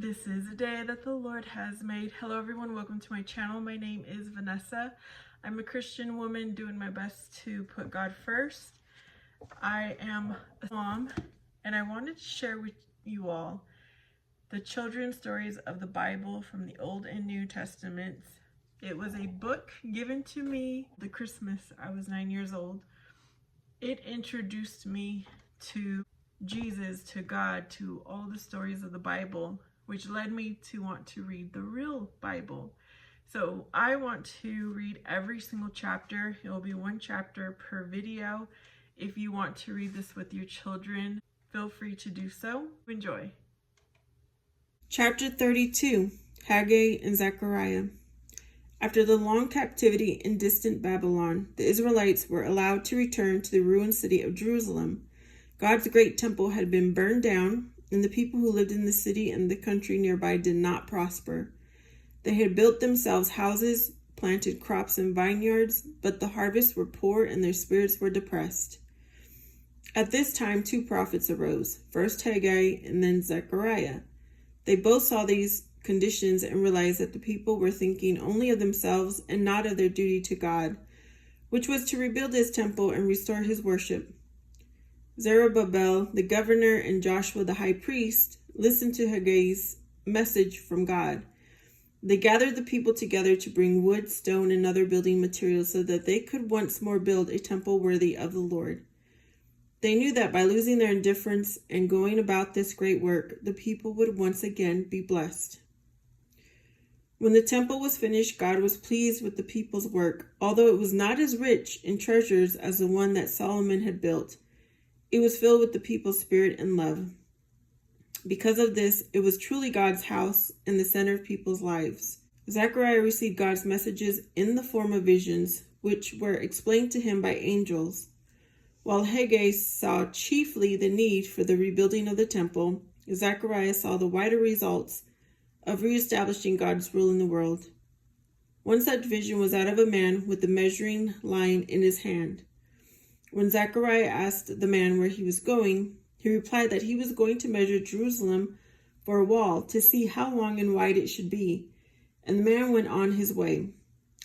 This is a day that the Lord has made. Hello everyone, welcome to my channel. My name is Vanessa. I'm a Christian woman doing my best to put God first. I am a mom and I wanted to share with you all the children's stories of the Bible from the Old and New Testaments. It was a book given to me the Christmas I was 9 years old. It introduced me to Jesus, to God, to all the stories of the Bible, which led me to want to read the real Bible. So I want to read every single chapter. It will be one chapter per video. If you want to read this with your children, feel free to do so. Enjoy. Chapter 32, Haggai and Zechariah. After the long captivity in distant Babylon, the Israelites were allowed to return to the ruined city of Jerusalem. God's great temple had been burned down, and the people who lived in the city and the country nearby did not prosper. They had built themselves houses, planted crops and vineyards, but the harvests were poor and their spirits were depressed. At this time, two prophets arose, first Haggai and then Zechariah. They both saw these conditions and realized that the people were thinking only of themselves and not of their duty to God, which was to rebuild his temple and restore his worship. Zerubbabel, the governor, and Joshua, the high priest, listened to Haggai's message from God. They gathered the people together to bring wood, stone, and other building materials so that they could once more build a temple worthy of the Lord. They knew that by losing their indifference and going about this great work, the people would once again be blessed. When the temple was finished, God was pleased with the people's work, although it was not as rich in treasures as the one that Solomon had built. It was filled with the people's spirit and love. Because of this, it was truly God's house and the center of people's lives. Zechariah received God's messages in the form of visions, which were explained to him by angels. While Haggai saw chiefly the need for the rebuilding of the temple, Zechariah saw the wider results of reestablishing God's rule in the world. One such vision was that of a man with the measuring line in his hand. When Zechariah asked the man where he was going, he replied that he was going to measure Jerusalem for a wall to see how long and wide it should be, and the man went on his way.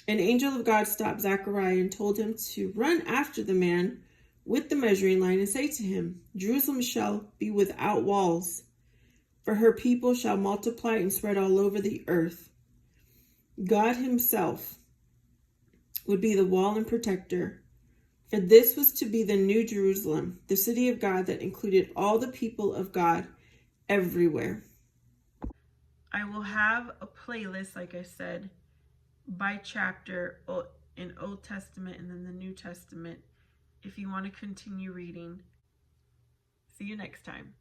An angel of God stopped Zechariah and told him to run after the man with the measuring line and say to him, "Jerusalem shall be without walls, for her people shall multiply and spread all over the earth." God himself would be the wall and protector. For this was to be the New Jerusalem, the city of God that included all the people of God everywhere. I will have a playlist, like I said, by chapter in Old Testament and then the New Testament if you want to continue reading. See you next time.